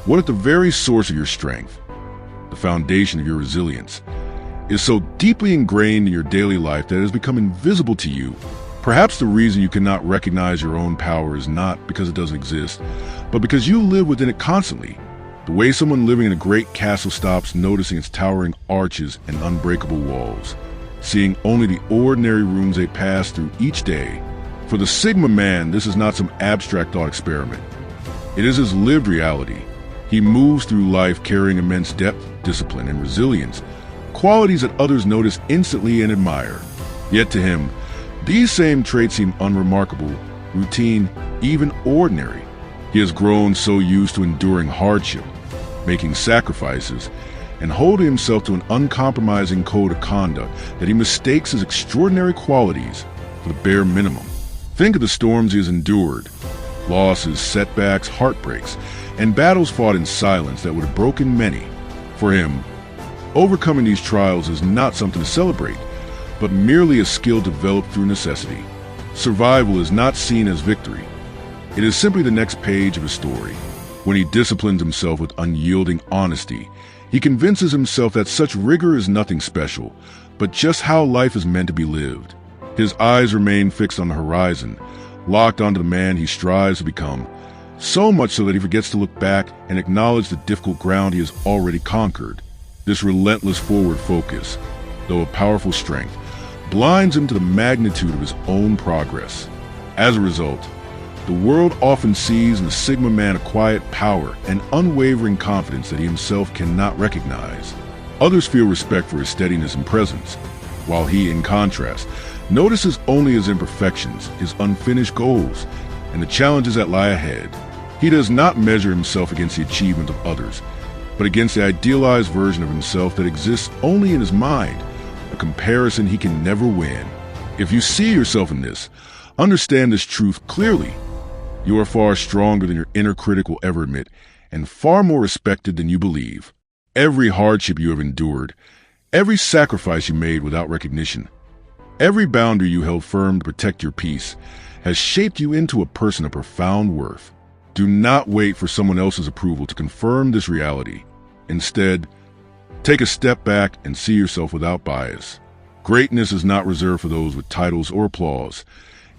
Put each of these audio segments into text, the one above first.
What if the very source of your strength, the foundation of your resilience, is so deeply ingrained in your daily life that it has become invisible to you? Perhaps the reason you cannot recognize your own power is not because it doesn't exist, but because you live within it constantly. The way someone living in a great castle stops noticing its towering arches and unbreakable walls, seeing only the ordinary rooms they pass through each day. For the Sigma man, this is not some abstract thought experiment. It is his lived reality. He moves through life carrying immense depth, discipline, and resilience, qualities that others notice instantly and admire. Yet to him, these same traits seem unremarkable, routine, even ordinary. He has grown so used to enduring hardship, making sacrifices, and holding himself to an uncompromising code of conduct that he mistakes his extraordinary qualities for the bare minimum. Think of the storms he has endured, losses, setbacks, heartbreaks, and battles fought in silence that would have broken many. For him, overcoming these trials is not something to celebrate, but merely a skill developed through necessity. Survival is not seen as victory. It is simply the next page of his story. When he disciplines himself with unyielding honesty, he convinces himself that such rigor is nothing special, but just how life is meant to be lived. His eyes remain fixed on the horizon, locked onto the man he strives to become, so much so that he forgets to look back and acknowledge the difficult ground he has already conquered. This relentless forward focus, though a powerful strength, blinds him to the magnitude of his own progress. As a result, the world often sees in the Sigma man a quiet power and unwavering confidence that he himself cannot recognize. Others feel respect for his steadiness and presence, while he, in contrast, notices only his imperfections, his unfinished goals, and the challenges that lie ahead. He does not measure himself against the achievement of others, but against the idealized version of himself that exists only in his mind, a comparison he can never win. If you see yourself in this, understand this truth clearly. You are far stronger than your inner critic will ever admit, and far more respected than you believe. Every hardship you have endured, every sacrifice you made without recognition, every boundary you held firm to protect your peace, has shaped you into a person of profound worth. Do not wait for someone else's approval to confirm this reality. Instead, take a step back and see yourself without bias. Greatness is not reserved for those with titles or applause.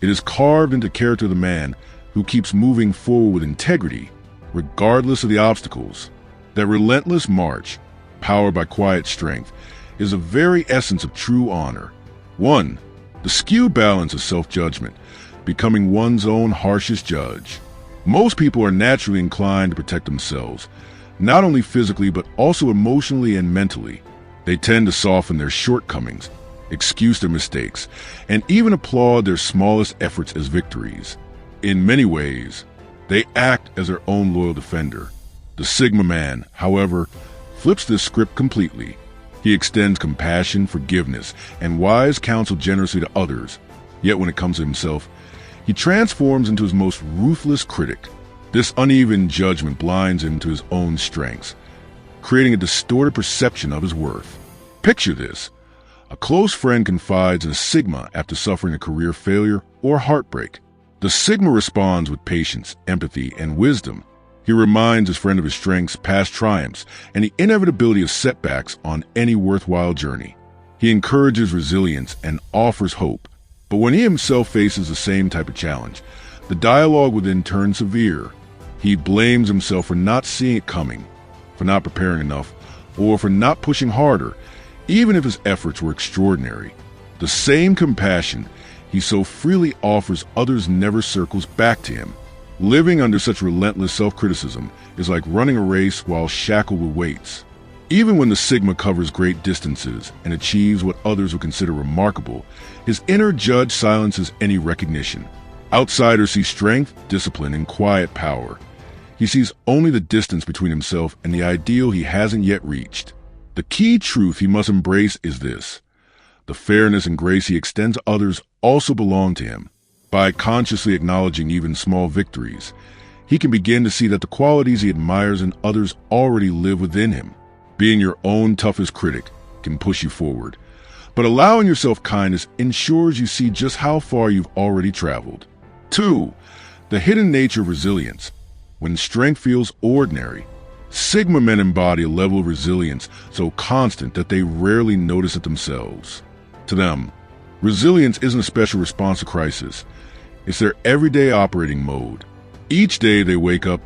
It is carved into the character of the man who keeps moving forward with integrity, regardless of the obstacles. That relentless march, powered by quiet strength, is the very essence of true honor. 1. The skewed balance of self-judgment, becoming one's own harshest judge. Most people are naturally inclined to protect themselves, not only physically but also emotionally and mentally. They tend to soften their shortcomings, excuse their mistakes, and even applaud their smallest efforts as victories. In many ways, they act as their own loyal defender. The Sigma man, however, flips this script completely. He extends compassion, forgiveness, and wise counsel generously to others. Yet when it comes to himself, he transforms into his most ruthless critic. This uneven judgment blinds him to his own strengths, creating a distorted perception of his worth. Picture this. A close friend confides in a Sigma after suffering a career failure or heartbreak. The Sigma responds with patience, empathy, and wisdom. He reminds his friend of his strengths, past triumphs, and the inevitability of setbacks on any worthwhile journey. He encourages resilience and offers hope. But when he himself faces the same type of challenge, the dialogue within turns severe. He blames himself for not seeing it coming, for not preparing enough, or for not pushing harder, even if his efforts were extraordinary. The same compassion he so freely offers others never circles back to him. Living under such relentless self-criticism is like running a race while shackled with weights. Even when the Sigma covers great distances and achieves what others would consider remarkable, his inner judge silences any recognition. Outsiders see strength, discipline, and quiet power. He sees only the distance between himself and the ideal he hasn't yet reached. The key truth he must embrace is this: the fairness and grace he extends to others also belong to him. By consciously acknowledging even small victories, he can begin to see that the qualities he admires in others already live within him. Being your own toughest critic can push you forward, but allowing yourself kindness ensures you see just how far you've already traveled. 2. The hidden nature of resilience. When strength feels ordinary, Sigma men embody a level of resilience so constant that they rarely notice it themselves. To them, resilience isn't a special response to crisis. It's their everyday operating mode. Each day they wake up,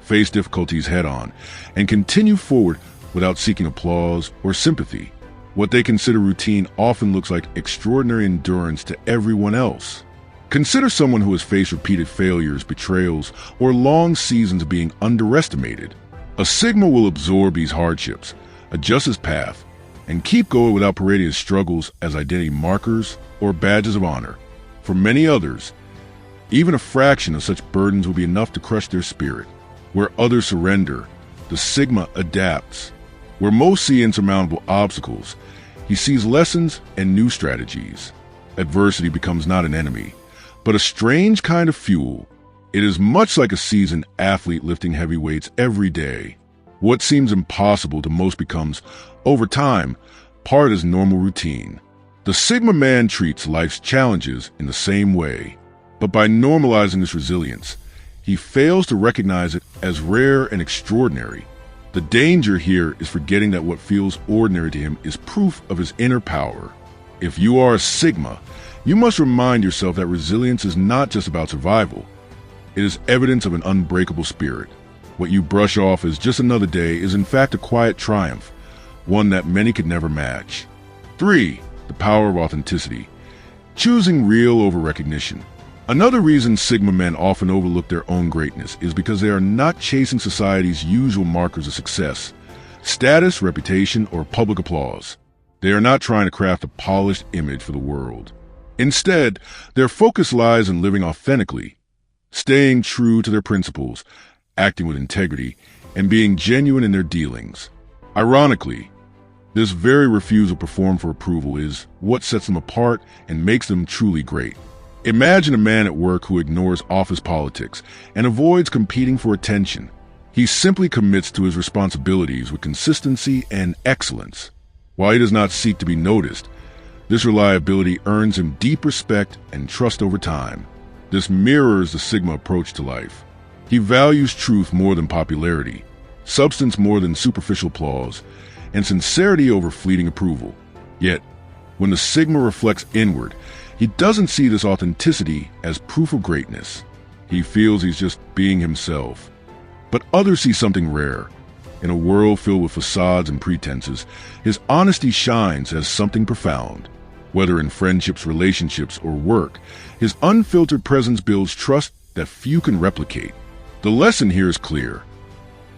face difficulties head-on, and continue forward without seeking applause or sympathy. What they consider routine often looks like extraordinary endurance to everyone else. Consider someone who has faced repeated failures, betrayals, or long seasons of being underestimated. A Sigma will absorb these hardships, adjust his path, and keep going without parading his struggles as identity markers or badges of honor. For many others, even a fraction of such burdens will be enough to crush their spirit. Where others surrender, the Sigma adapts. Where most see insurmountable obstacles, he sees lessons and new strategies. Adversity becomes not an enemy, but a strange kind of fuel. It is much like a seasoned athlete lifting heavy weights every day. What seems impossible to most becomes, over time, part of his normal routine. The Sigma man treats life's challenges in the same way, but by normalizing this resilience, he fails to recognize it as rare and extraordinary. The danger here is forgetting that what feels ordinary to him is proof of his inner power. If you are a Sigma, you must remind yourself that resilience is not just about survival. It is evidence of an unbreakable spirit. What you brush off as just another day is in fact a quiet triumph, one that many could never match. 3. The power of authenticity. Choosing real over recognition. Another reason Sigma men often overlook their own greatness is because they are not chasing society's usual markers of success, status, reputation, or public applause. They are not trying to craft a polished image for the world. Instead, their focus lies in living authentically, staying true to their principles, acting with integrity, and being genuine in their dealings. Ironically, this very refusal to perform for approval is what sets them apart and makes them truly great. Imagine a man at work who ignores office politics and avoids competing for attention. He simply commits to his responsibilities with consistency and excellence. While he does not seek to be noticed, this reliability earns him deep respect and trust over time. This mirrors the Sigma approach to life. He values truth more than popularity, substance more than superficial applause, and sincerity over fleeting approval. Yet, when the Sigma reflects inward, he doesn't see this authenticity as proof of greatness. He feels he's just being himself. But others see something rare. In a world filled with facades and pretenses, his honesty shines as something profound. Whether in friendships, relationships, or work, his unfiltered presence builds trust that few can replicate. The lesson here is clear.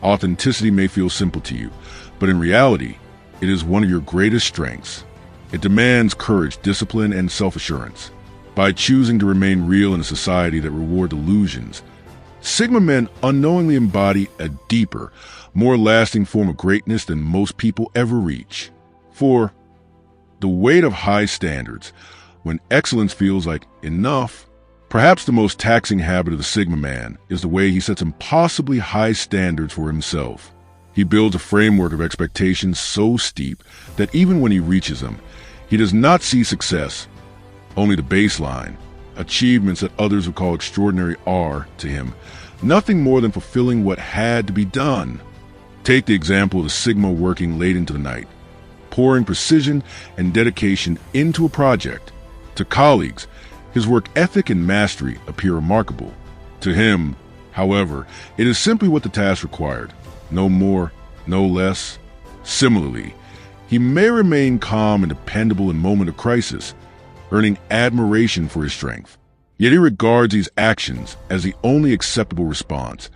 Authenticity may feel simple to you, but in reality, it is one of your greatest strengths. It demands courage, discipline, and self-assurance. By choosing to remain real in a society that rewards illusions, Sigma men unknowingly embody a deeper, more lasting form of greatness than most people ever reach. 4. The weight of high standards. When excellence feels like enough, perhaps the most taxing habit of the Sigma man is the way he sets impossibly high standards for himself. He builds a framework of expectations so steep that even when he reaches them, he does not see success, only the baseline. Achievements that others would call extraordinary are, to him, nothing more than fulfilling what had to be done. Take the example of the Sigma working late into the night, pouring precision and dedication into a project. To colleagues, his work ethic and mastery appear remarkable. To him, however, it is simply what the task required, no more, no less. Similarly, he may remain calm and dependable in moment of crisis, earning admiration for his strength. Yet he regards these actions as the only acceptable response,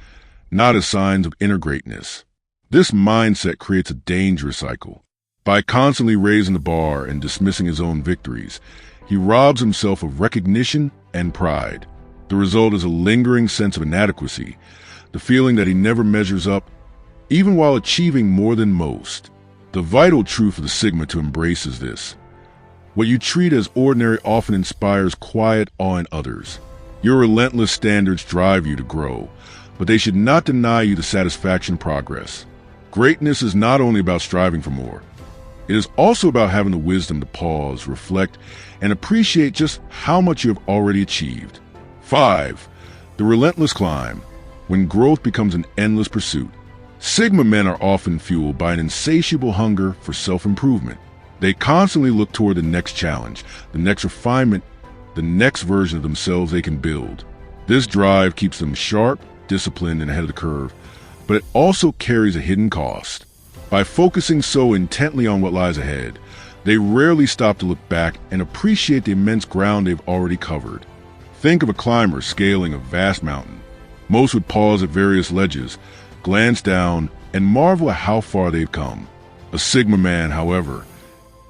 not as signs of inner greatness. This mindset creates a dangerous cycle. By constantly raising the bar and dismissing his own victories, he robs himself of recognition and pride. The result is a lingering sense of inadequacy, the feeling that he never measures up, even while achieving more than most. The vital truth of the Sigma to embrace is this. What you treat as ordinary often inspires quiet awe in others. Your relentless standards drive you to grow, but they should not deny you the satisfaction of progress. Greatness is not only about striving for more. It is also about having the wisdom to pause, reflect, and appreciate just how much you have already achieved. 5. The relentless climb. When growth becomes an endless pursuit, Sigma men are often fueled by an insatiable hunger for self-improvement. They constantly look toward the next challenge, the next refinement, the next version of themselves they can build. This drive keeps them sharp, disciplined, and ahead of the curve, but it also carries a hidden cost. By focusing so intently on what lies ahead, they rarely stop to look back and appreciate the immense ground they've already covered. Think of a climber scaling a vast mountain. Most would pause at various ledges, glance down, and marvel at how far they've come. A Sigma man, however,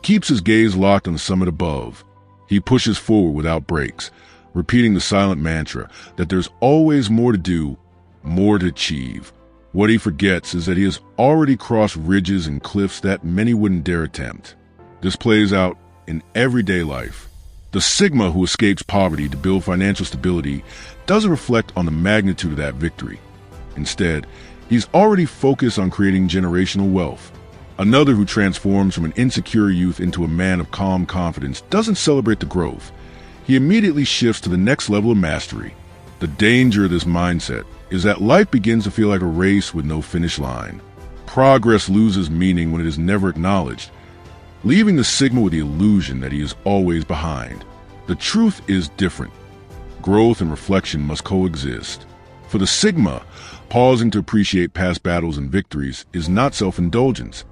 keeps his gaze locked on the summit above. He pushes forward without breaks, repeating the silent mantra that there's always more to do, more to achieve. What he forgets is that he has already crossed ridges and cliffs that many wouldn't dare attempt. This plays out in everyday life. The Sigma who escapes poverty to build financial stability doesn't reflect on the magnitude of that victory. Instead, he's already focused on creating generational wealth. Another who transforms from an insecure youth into a man of calm confidence doesn't celebrate the growth. He immediately shifts to the next level of mastery. The danger of this mindset is that life begins to feel like a race with no finish line. Progress loses meaning when it is never acknowledged, leaving the Sigma with the illusion that he is always behind. The truth is different. Growth and reflection must coexist. For the Sigma, pausing to appreciate past battles and victories is not self-indulgence.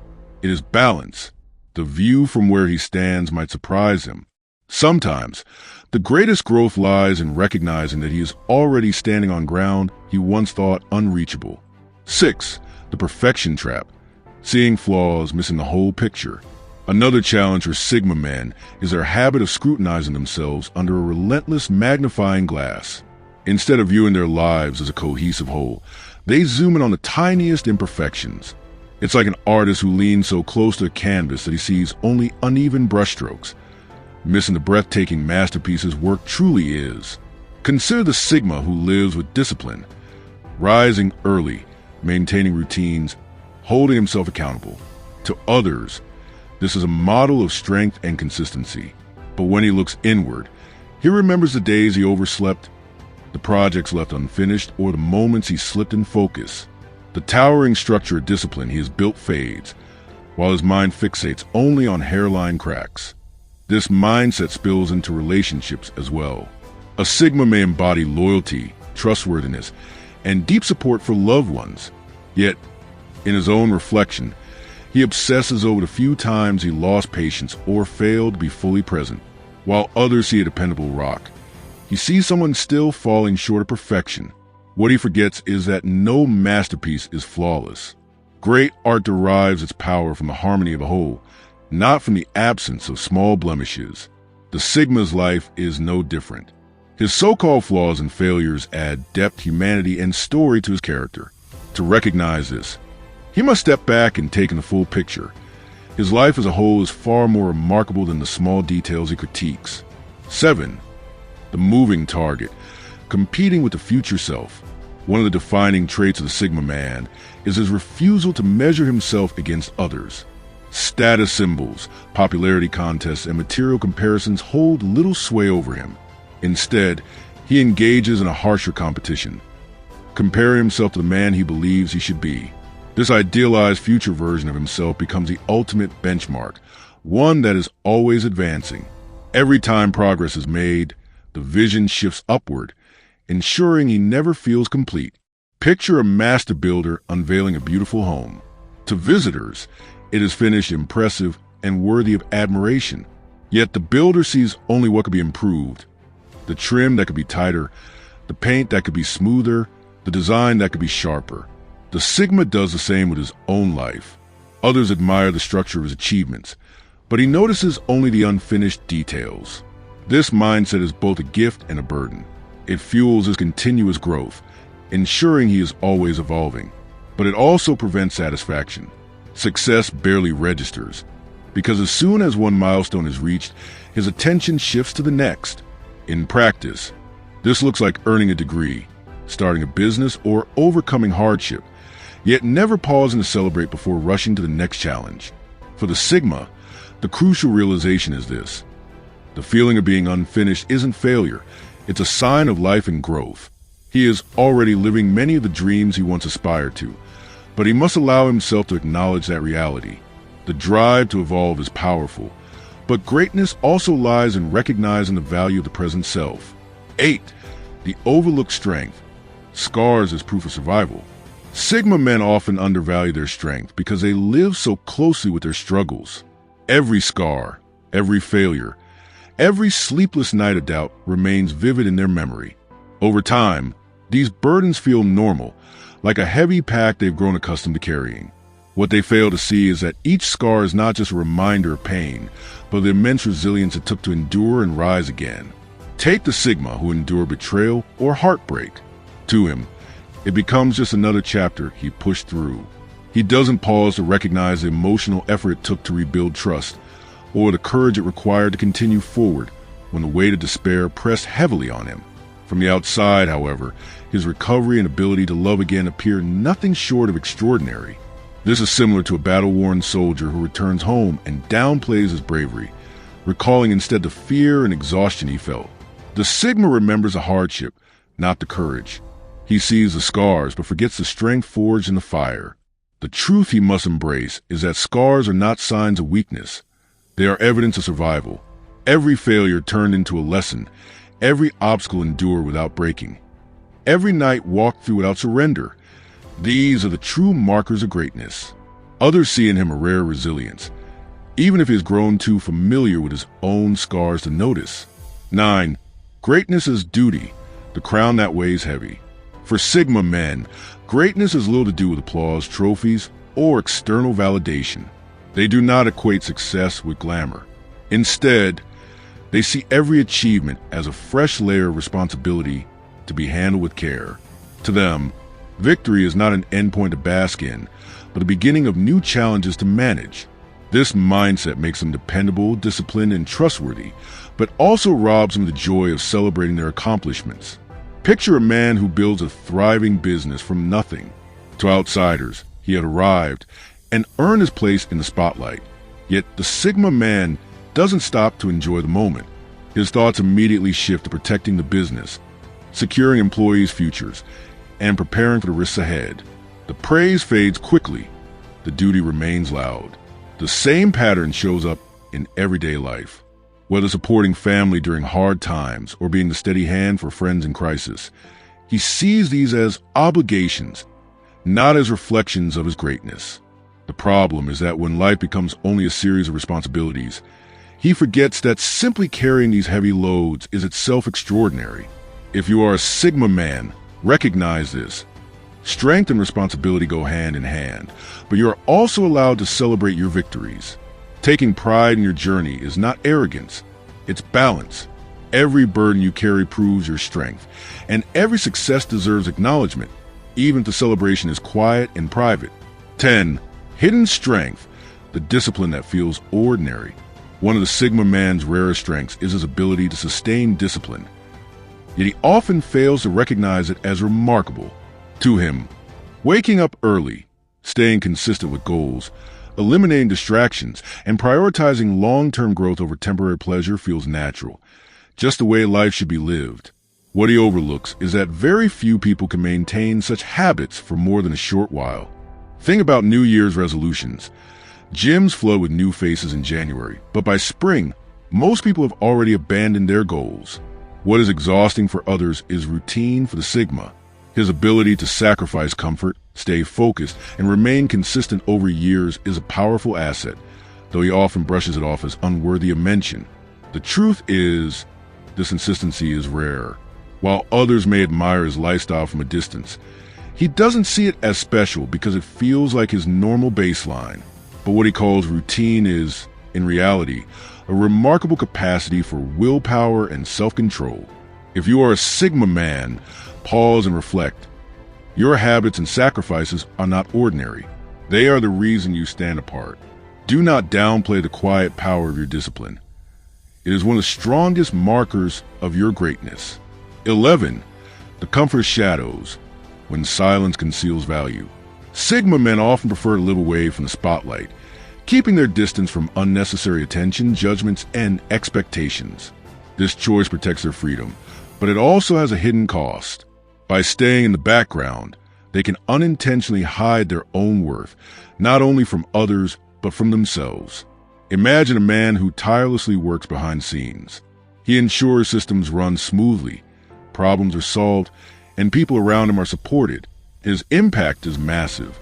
It is balance. The view from where he stands might surprise him. Sometimes, the greatest growth lies in recognizing that he is already standing on ground he once thought unreachable. 6. The perfection trap. Seeing flaws, missing the whole picture. Another challenge for Sigma men is their habit of scrutinizing themselves under a relentless magnifying glass. Instead of viewing their lives as a cohesive whole, they zoom in on the tiniest imperfections. It's like an artist who leans so close to a canvas that he sees only uneven brushstrokes, missing the breathtaking masterpiece his work truly is. Consider the Sigma who lives with discipline, rising early, maintaining routines, holding himself accountable. To others, this is a model of strength and consistency. But when he looks inward, he remembers the days he overslept, the projects left unfinished, or the moments he slipped in focus. The towering structure of discipline he has built fades, while his mind fixates only on hairline cracks. This mindset spills into relationships as well. A Sigma may embody loyalty, trustworthiness, and deep support for loved ones. Yet, in his own reflection, he obsesses over the few times he lost patience or failed to be fully present. While others see a dependable rock, he sees someone still falling short of perfection. What he forgets is that no masterpiece is flawless. Great art derives its power from the harmony of a whole, not from the absence of small blemishes. The Sigma's life is no different. His so-called flaws and failures add depth, humanity, and story to his character. To recognize this, he must step back and take in the full picture. His life as a whole is far more remarkable than the small details he critiques. 7. The moving target, competing with the future self. One of the defining traits of the Sigma man is his refusal to measure himself against others. Status symbols, popularity contests, and material comparisons hold little sway over him. Instead, he engages in a harsher competition, comparing himself to the man he believes he should be. This idealized future version of himself becomes the ultimate benchmark, one that is always advancing. Every time progress is made, the vision shifts upward, ensuring he never feels complete. Picture a master builder unveiling a beautiful home. To visitors, it is finished, impressive, and worthy of admiration. Yet the builder sees only what could be improved. The trim that could be tighter, the paint that could be smoother, the design that could be sharper. The Sigma does the same with his own life. Others admire the structure of his achievements, but he notices only the unfinished details. This mindset is both a gift and a burden. It fuels his continuous growth, ensuring he is always evolving. But it also prevents satisfaction. Success barely registers, because as soon as one milestone is reached, his attention shifts to the next. In practice, this looks like earning a degree, starting a business, or overcoming hardship, yet never pausing to celebrate before rushing to the next challenge. For the Sigma, the crucial realization is this: the feeling of being unfinished isn't failure, it's a sign of life and growth. He is already living many of the dreams he once aspired to, But he must allow himself to acknowledge that reality. The drive to evolve is powerful, but greatness also lies in recognizing the value of the present self. 8. The overlooked strength. Scars as proof of survival. Sigma men often undervalue their strength because they live so closely with their struggles. Every scar, every failure, every sleepless night of doubt remains vivid in their memory. Over time, these burdens feel normal, like a heavy pack they've grown accustomed to carrying. What they fail to see is that each scar is not just a reminder of pain, but the immense resilience it took to endure and rise again. Take the Sigma who endured betrayal or heartbreak. To him, it becomes just another chapter he pushed through. He doesn't pause to recognize the emotional effort it took to rebuild trust, or the courage it required to continue forward when the weight of despair pressed heavily on him. From the outside, however, his recovery and ability to love again appear nothing short of extraordinary. This is similar to a battle-worn soldier who returns home and downplays his bravery, recalling instead the fear and exhaustion he felt. The Sigma remembers the hardship, not the courage. He sees the scars but forgets the strength forged in the fire. The truth he must embrace is that scars are not signs of weakness. They are evidence of survival. Every failure turned into a lesson, every obstacle endured without breaking, every night walked through without surrender. These are the true markers of greatness. Others see in him a rare resilience, even if he has grown too familiar with his own scars to notice. 9. Greatness is duty, the crown that weighs heavy. For Sigma men, greatness has little to do with applause, trophies, or external validation. They do not equate success with glamour. Instead, they see every achievement as a fresh layer of responsibility to be handled with care. To them, victory is not an endpoint to bask in, but a beginning of new challenges to manage. This mindset makes them dependable, disciplined, and trustworthy, but also robs them of the joy of celebrating their accomplishments. Picture a man who builds a thriving business from nothing. To outsiders, he had arrived and earned his place in the spotlight. Yet the Sigma man doesn't stop to enjoy the moment. His thoughts immediately shift to protecting the business, securing employees' futures, and preparing for the risks ahead. The praise fades quickly. The duty remains loud. The same pattern shows up in everyday life. Whether supporting family during hard times or being the steady hand for friends in crisis, he sees these as obligations, not as reflections of his greatness. The problem is that when life becomes only a series of responsibilities, he forgets that simply carrying these heavy loads is itself extraordinary. If you are a Sigma man, recognize this. Strength and responsibility go hand in hand, but you are also allowed to celebrate your victories. Taking pride in your journey is not arrogance, it's balance. Every burden you carry proves your strength, and every success deserves acknowledgement, even if the celebration is quiet and private. 10. Hidden strength, the discipline that feels ordinary. One of the Sigma man's rarest strengths is his ability to sustain discipline. Yet he often fails to recognize it as remarkable. To him, waking up early, staying consistent with goals, eliminating distractions, and prioritizing long-term growth over temporary pleasure feels natural, just the way life should be lived. What he overlooks is that very few people can maintain such habits for more than a short while. Think about New Year's resolutions. Gyms flood with new faces in January, but by spring, most people have already abandoned their goals. What is exhausting for others is routine for the Sigma. His ability to sacrifice comfort, stay focused, and remain consistent over years is a powerful asset, though he often brushes it off as unworthy of mention. The truth is, this consistency is rare. While others may admire his lifestyle from a distance, he doesn't see it as special because it feels like his normal baseline. But what he calls routine is, in reality, a remarkable capacity for willpower and self-control. If you are a Sigma man, pause and reflect. Your habits and sacrifices are not ordinary. They are the reason you stand apart. Do not downplay the quiet power of your discipline. It is one of the strongest markers of your greatness. 11. The comfort of shadows, when silence conceals value. Sigma men often prefer to live away from the spotlight, keeping their distance from unnecessary attention, judgments, and expectations. This choice protects their freedom, but it also has a hidden cost. By staying in the background, They can unintentionally hide their own worth, not only from others, but from themselves. Imagine a man who tirelessly works behind scenes. He ensures systems run smoothly, problems are solved, and people around him are supported. His impact is massive.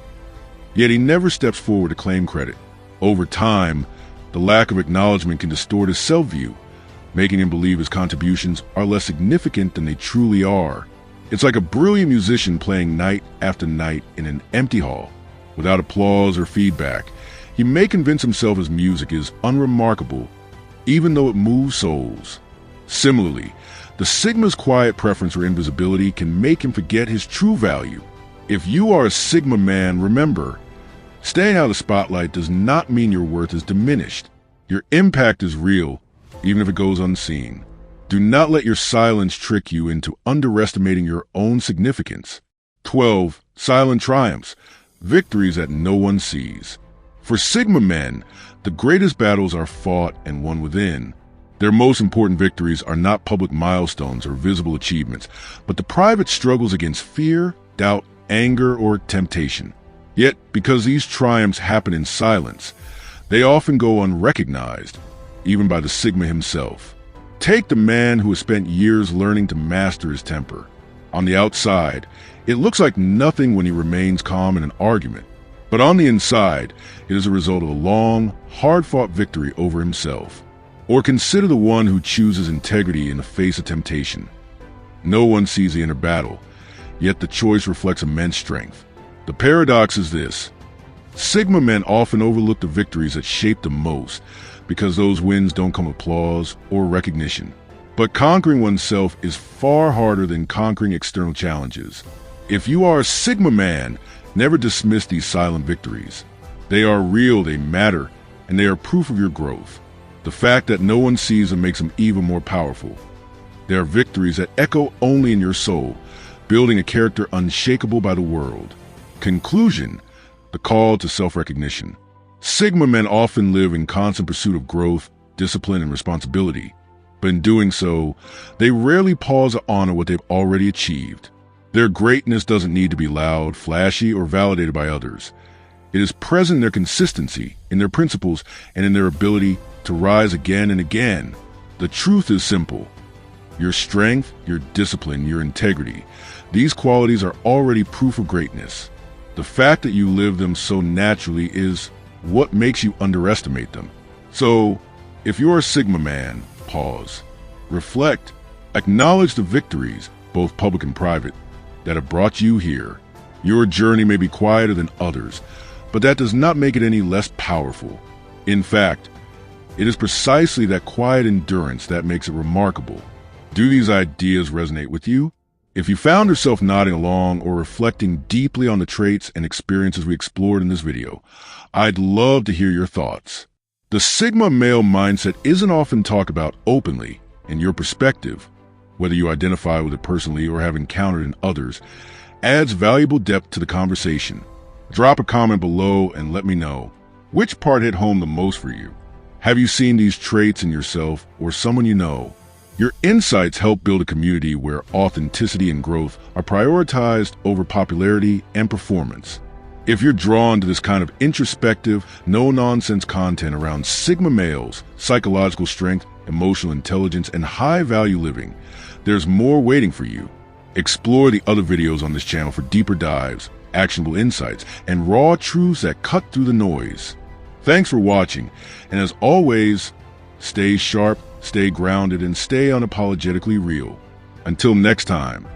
Yet he never steps forward to claim credit. Over time, the lack of acknowledgement can distort his self-view, making him believe his contributions are less significant than they truly are. It's like a brilliant musician playing night after night in an empty hall, without applause or feedback. He may convince himself his music is unremarkable, even though it moves souls. Similarly, the Sigma's quiet preference for invisibility can make him forget his true value. If you are a Sigma man, remember, staying out of the spotlight does not mean your worth is diminished. Your impact is real, even if it goes unseen. Do not let your silence trick you into underestimating your own significance. 12. Silent triumphs, victories that no one sees. For Sigma men, the greatest battles are fought and won within. Their most important victories are not public milestones or visible achievements, but the private struggles against fear, doubt, anger, or temptation. Yet, because these triumphs happen in silence, they often go unrecognized, even by the Sigma himself. Take the man who has spent years learning to master his temper. On the outside, it looks like nothing when he remains calm in an argument, but on the inside, it is a result of a long, hard-fought victory over himself. Or consider the one who chooses integrity in the face of temptation. No one sees the inner battle, yet the choice reflects immense strength. The paradox is this: Sigma men often overlook the victories that shape them most, because those wins don't come with applause or recognition. But conquering oneself is far harder than conquering external challenges. If you are a Sigma man, never dismiss these silent victories. They are real, they matter, and they are proof of your growth. The fact that no one sees them makes them even more powerful. They are victories that echo only in your soul, building a character unshakable by the world. Conclusion: the call to self-recognition. Sigma men often live in constant pursuit of growth, discipline, and responsibility. But in doing so, they rarely pause to honor what they've already achieved. Their greatness doesn't need to be loud, flashy, or validated by others. It is present in their consistency, in their principles, and in their ability to rise again and again. The truth is simple. Your strength, your discipline, your integrity, these qualities are already proof of greatness. The fact that you live them so naturally is what makes you underestimate them. So, if you're a Sigma man, pause, reflect, acknowledge the victories, both public and private, that have brought you here. Your journey may be quieter than others, but that does not make it any less powerful. In fact, it is precisely that quiet endurance that makes it remarkable. Do these ideas resonate with you? If you found yourself nodding along or reflecting deeply on the traits and experiences we explored in this video, I'd love to hear your thoughts. The Sigma male mindset isn't often talked about openly. In your perspective, whether you identify with it personally or have encountered in others, adds valuable depth to the conversation. Drop a comment below and let me know, which part hit home the most for you? Have you seen these traits in yourself or someone you know? Your insights help build a community where authenticity and growth are prioritized over popularity and performance. If you're drawn to this kind of introspective, no-nonsense content around Sigma males, psychological strength, emotional intelligence, and high-value living, there's more waiting for you. Explore the other videos on this channel for deeper dives, actionable insights, and raw truths that cut through the noise. Thanks for watching, and as always, stay sharp, stay grounded, and stay unapologetically real. Until next time.